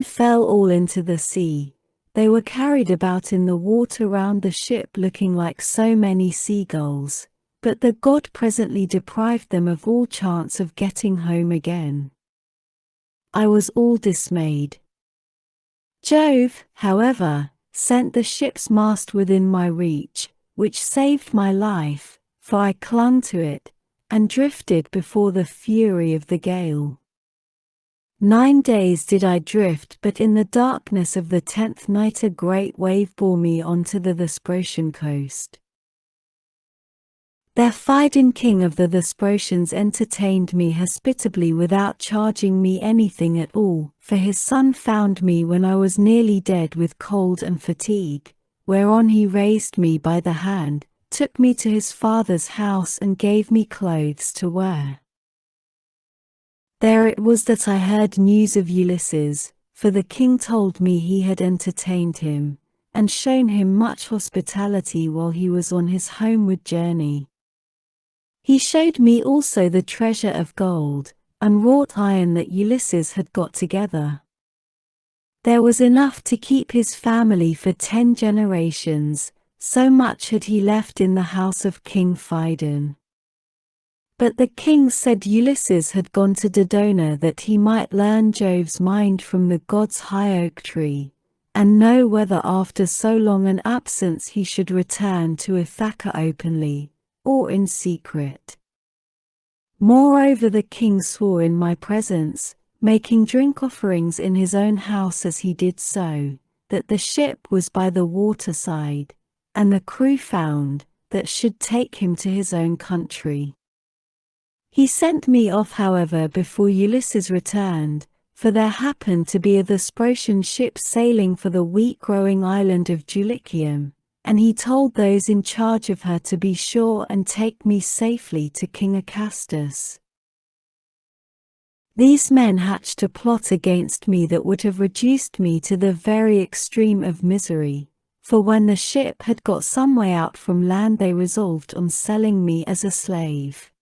fell all into the sea. They were carried about in the water round the ship looking like so many seagulls, but the god presently deprived them of all chance of getting home again. I was all dismayed. Jove, however, sent the ship's mast within my reach, which saved my life, for I clung to it, and drifted before the fury of the gale. 9 days did I drift, but in the darkness of the 10th night a great wave bore me onto the Thesprotian coast. There Phidon, king of the Thesprotians, entertained me hospitably without charging me anything at all, for his son found me when I was nearly dead with cold and fatigue, whereon he raised me by the hand, took me to his father's house and gave me clothes to wear. There it was that I heard news of Ulysses, for the king told me he had entertained him, and shown him much hospitality while he was on his homeward journey. He showed me also the treasure of gold and wrought iron that Ulysses had got together. There was enough to keep his family for 10 generations, so much had he left in the house of King Phidon. But the king said Ulysses had gone to Dodona that he might learn Jove's mind from the god's high oak tree, and know whether after so long an absence he should return to Ithaca openly, or in secret. Moreover, the king swore in my presence, making drink offerings in his own house as he did so, that the ship was by the waterside, and the crew found, that should take him to his own country. He sent me off, however, before Ulysses returned, for there happened to be a Thesprotian ship sailing for the wheat-growing island of Dulichium, and he told those in charge of her to be sure and take me safely to King Acastus. These men hatched a plot against me that would have reduced me to the very extreme of misery, for when the ship had got some way out from land they resolved on selling me as a slave.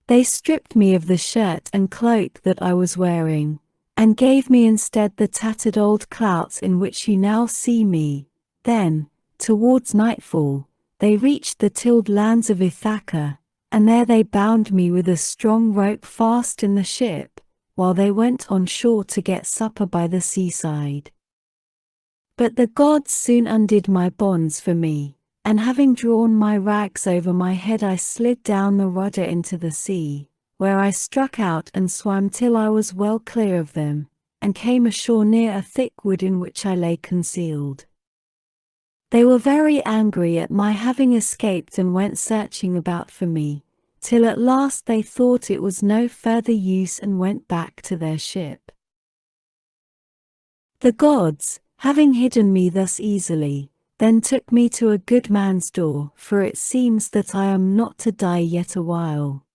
They stripped me of the shirt and cloak that I was wearing, and gave me instead the tattered old clouts in which you now see me. Then, towards nightfall, they reached the tilled lands of Ithaca, and there they bound me with a strong rope fast in the ship, while they went on shore to get supper by the seaside. But the gods soon undid my bonds for me, and having drawn my rags over my head I slid down the rudder into the sea, where I struck out and swam till I was well clear of them, and came ashore near a thick wood in which I lay concealed. They were very angry at my having escaped and went searching about for me, till at last they thought it was no further use and went back to their ship. The gods, having hidden me thus easily, then took me to a good man's door, for it seems that I am not to die yet a while.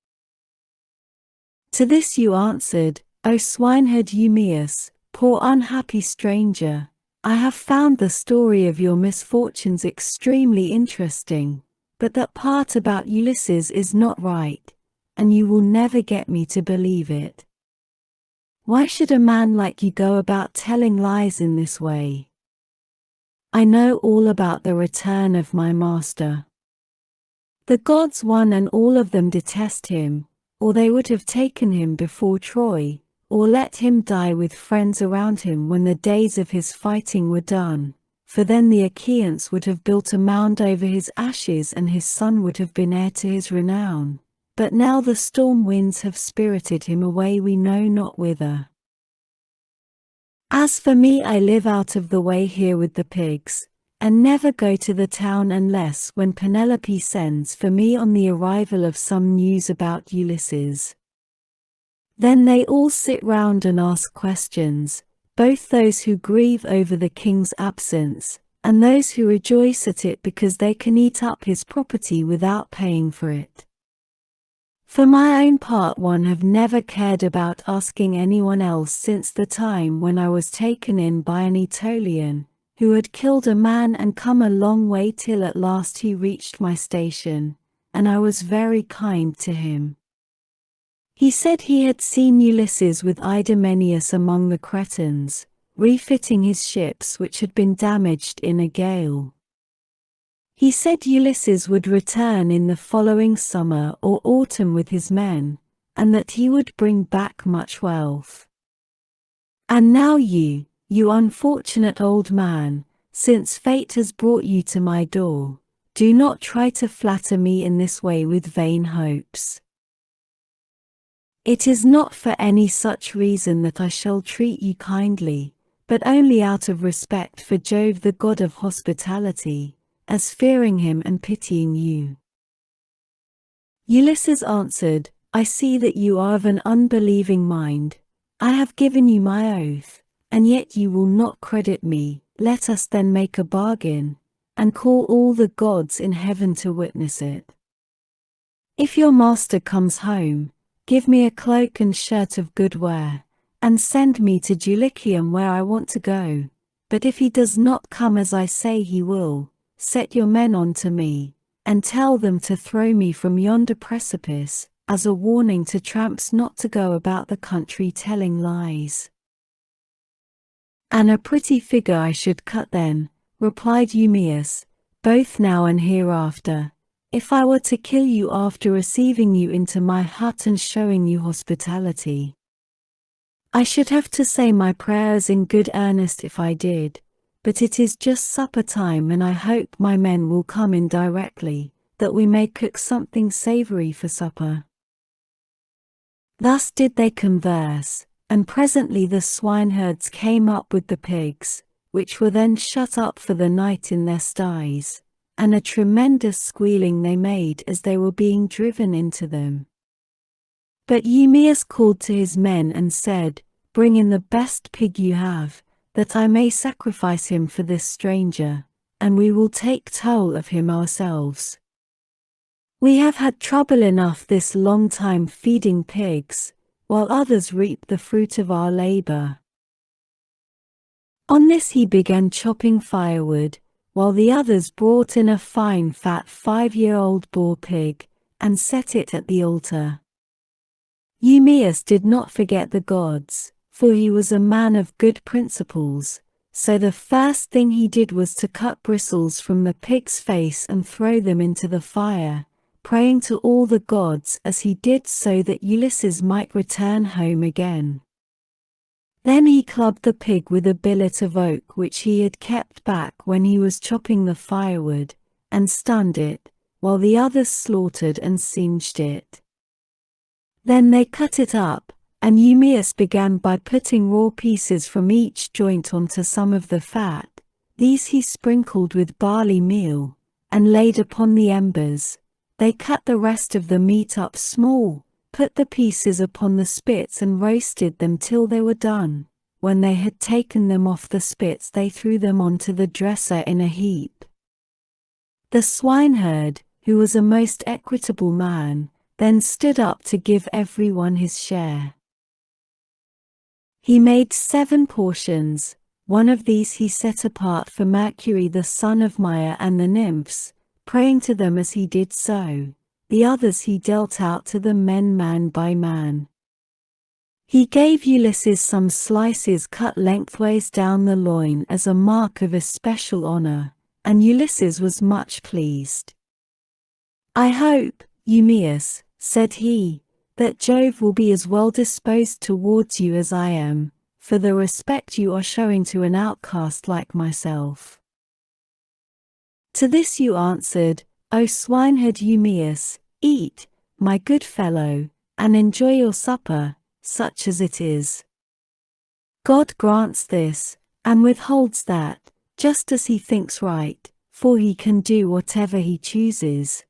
To this you answered, O swineherd Eumaeus, poor unhappy stranger, I have found the story of your misfortunes extremely interesting, but that part about Ulysses is not right, and you will never get me to believe it. Why should a man like you go about telling lies in this way? I know all about the return of my master. The gods one and all of them detest him, or they would have taken him before Troy, or let him die with friends around him when the days of his fighting were done, for then the Achaeans would have built a mound over his ashes and his son would have been heir to his renown. But now the storm winds have spirited him away we know not whither. As for me, I live out of the way here with the pigs, and never go to the town unless when Penelope sends for me on the arrival of some news about Ulysses. Then they all sit round and ask questions, both those who grieve over the king's absence, and those who rejoice at it because they can eat up his property without paying for it. For my own part, one have never cared about asking anyone else since the time when I was taken in by an Aetolian, who had killed a man and come a long way till at last he reached my station, and I was very kind to him. He said he had seen Ulysses with Idomeneus among the Cretans, refitting his ships which had been damaged in a gale. He said Ulysses would return in the following summer or autumn with his men, and that he would bring back much wealth. And now you unfortunate old man, since fate has brought you to my door, do not try to flatter me in this way with vain hopes. It is not for any such reason that I shall treat you kindly, but only out of respect for Jove the god of hospitality, as fearing him and pitying you. Ulysses answered, I see that you are of an unbelieving mind. I have given you my oath, and yet you will not credit me. Let us then make a bargain, and call all the gods in heaven to witness it. If your master comes home, give me a cloak and shirt of good wear, and send me to Dulichium where I want to go. But if he does not come as I say he will, set your men on to me, and tell them to throw me from yonder precipice, as a warning to tramps not to go about the country telling lies. And a pretty figure I should cut then, replied Eumaeus, both now and hereafter, if I were to kill you after receiving you into my hut and showing you hospitality. I should have to say my prayers in good earnest if I did, but it is just supper time and I hope my men will come in directly, that we may cook something savory for supper. Thus did they converse, and presently the swineherds came up with the pigs, which were then shut up for the night in their sties, and a tremendous squealing they made as they were being driven into them. But Eumaeus called to his men and said, Bring in the best pig you have, that I may sacrifice him for this stranger, and we will take toll of him ourselves. We have had trouble enough this long time feeding pigs, while others reap the fruit of our labor. On this he began chopping firewood, while the others brought in a fine fat 5-year-old boar pig, and set it at the altar. Eumaeus did not forget the gods, for he was a man of good principles, so the first thing he did was to cut bristles from the pig's face and throw them into the fire, praying to all the gods as he did so that Ulysses might return home again. Then he clubbed the pig with a billet of oak which he had kept back when he was chopping the firewood, and stunned it, while the others slaughtered and singed it. Then they cut it up, and Eumaeus began by putting raw pieces from each joint onto some of the fat. These he sprinkled with barley meal, and laid upon the embers. They cut the rest of the meat up small, put the pieces upon the spits and roasted them till they were done. When they had taken them off the spits they threw them onto the dresser in a heap. The swineherd, who was a most equitable man, then stood up to give everyone his share. He made 7 portions, one of these he set apart for Mercury the son of Maia and the nymphs, praying to them as he did so. The others he dealt out to the men man by man. He gave Ulysses some slices cut lengthways down the loin as a mark of especial honor, and Ulysses was much pleased. I hope, Eumaeus, said he, that Jove will be as well disposed towards you as I am, for the respect you are showing to an outcast like myself. To this you answered, O swineherd Eumaeus, eat, my good fellow, and enjoy your supper, such as it is. God grants this, and withholds that, just as he thinks right, for he can do whatever he chooses.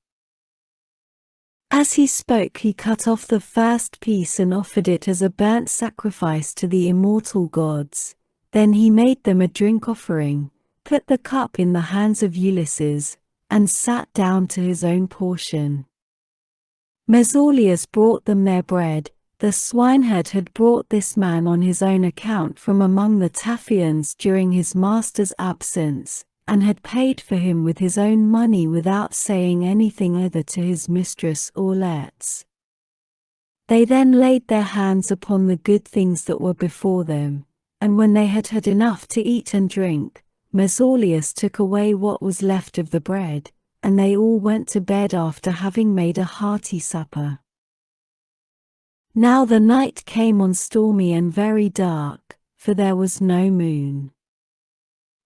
As he spoke he cut off the first piece and offered it as a burnt sacrifice to the immortal gods. Then he made them a drink offering, put the cup in the hands of Ulysses, and sat down to his own portion. Mesaulius brought them their bread. The swineherd had brought this man on his own account from among the Taphians during his master's absence, and had paid for him with his own money without saying anything either to his mistress or lets. They then laid their hands upon the good things that were before them, and when they had had enough to eat and drink, Mesaulius took away what was left of the bread, and they all went to bed after having made a hearty supper. Now the night came on stormy and very dark, for there was no moon.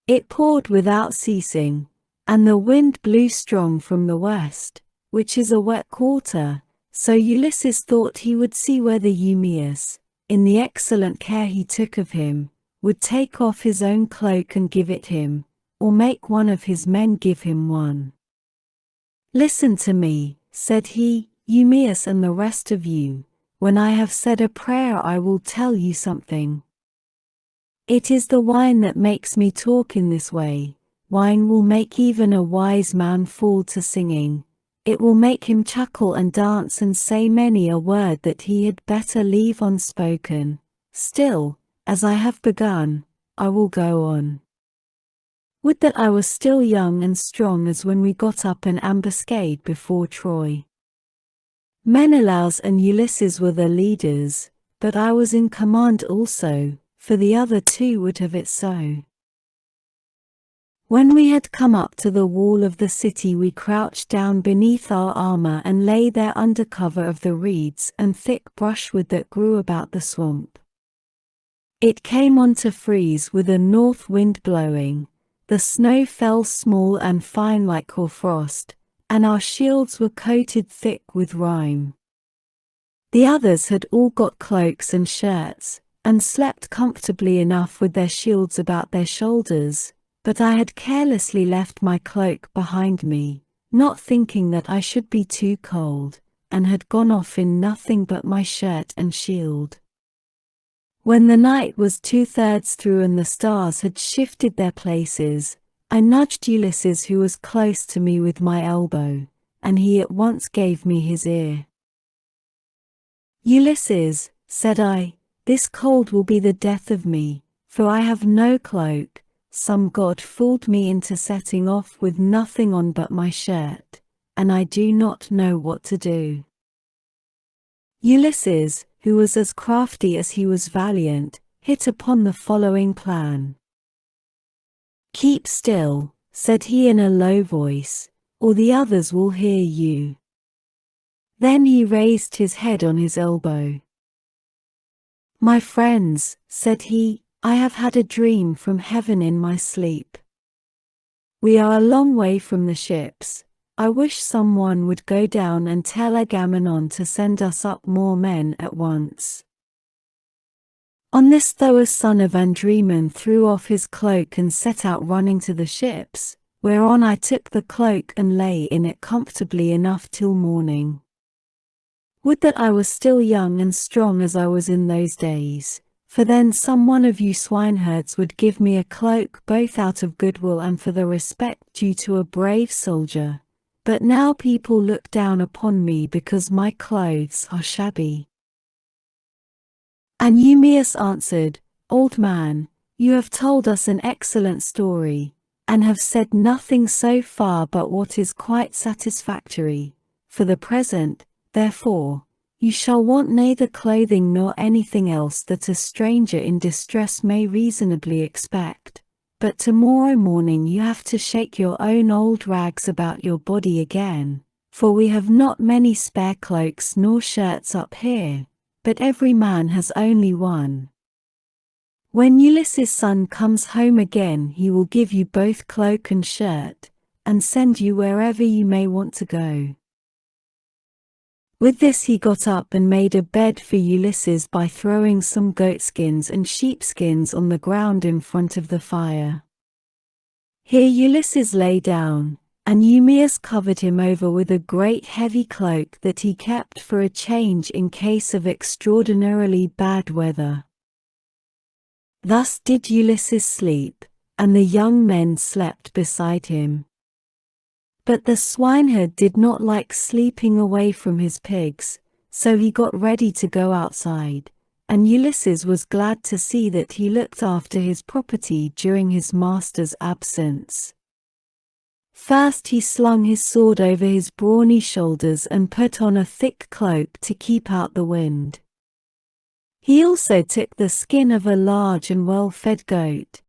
It poured without ceasing, and the wind blew strong from the west, which is a wet quarter, so Ulysses thought he would see whether Eumaeus, in the excellent care he took of him, would take off his own cloak and give it him, or make one of his men give him one. "Listen to me," said he, "Eumaeus and the rest of you. When I have said a prayer I will tell you something. It is the wine that makes me talk in this way. Wine will make even a wise man fall to singing. It will make him chuckle and dance and say many a word that he had better leave unspoken. Still, as I have begun, I will go on. Would that I was still young and strong as when we got up an ambuscade before Troy. Menelaus and Ulysses were the leaders, but I was in command also, for the other two would have it so. When we had come up to the wall of the city we crouched down beneath our armor and lay there under cover of the reeds and thick brushwood that grew about the swamp. It came on to freeze with a north wind blowing, the snow fell small and fine like hoarfrost, and our shields were coated thick with rime. The others had all got cloaks and shirts, and slept comfortably enough with their shields about their shoulders, but I had carelessly left my cloak behind me, not thinking that I should be too cold, and had gone off in nothing but my shirt and shield. When the night was 2/3 through and the stars had shifted their places, I nudged Ulysses who was close to me with my elbow, and he at once gave me his ear. "Ulysses," said I, "this cold will be the death of me, for I have no cloak. Some god fooled me into setting off with nothing on but my shirt, and I do not know what to do." Ulysses, who was as crafty as he was valiant, hit upon the following plan. "Keep still," said he in a low voice, "or the others will hear you." Then he raised his head on his elbow. "My friends," said he, "I have had a dream from heaven in my sleep. We are a long way from the ships. I wish someone would go down and tell Agamemnon to send us up more men at once." On this Thoas son of Andremon threw off his cloak and set out running to the ships, whereon I took the cloak and lay in it comfortably enough till morning. Would that I was still young and strong as I was in those days, for then some one of you swineherds would give me a cloak both out of goodwill and for the respect due to a brave soldier. But now people look down upon me because my clothes are shabby." And Eumaeus answered, "Old man, you have told us an excellent story, and have said nothing so far but what is quite satisfactory. For the present, therefore, you shall want neither clothing nor anything else that a stranger in distress may reasonably expect. But tomorrow morning you have to shake your own old rags about your body again, for we have not many spare cloaks nor shirts up here, but every man has only one. When Ulysses' son comes home again he will give you both cloak and shirt, and send you wherever you may want to go." With this he got up and made a bed for Ulysses by throwing some goatskins and sheepskins on the ground in front of the fire. Here Ulysses lay down, and Eumaeus covered him over with a great heavy cloak that he kept for a change in case of extraordinarily bad weather. Thus did Ulysses sleep, and the young men slept beside him. But the swineherd did not like sleeping away from his pigs, so he got ready to go outside, and Ulysses was glad to see that he looked after his property during his master's absence. First he slung his sword over his brawny shoulders and put on a thick cloak to keep out the wind. He also took the skin of a large and well-fed goat,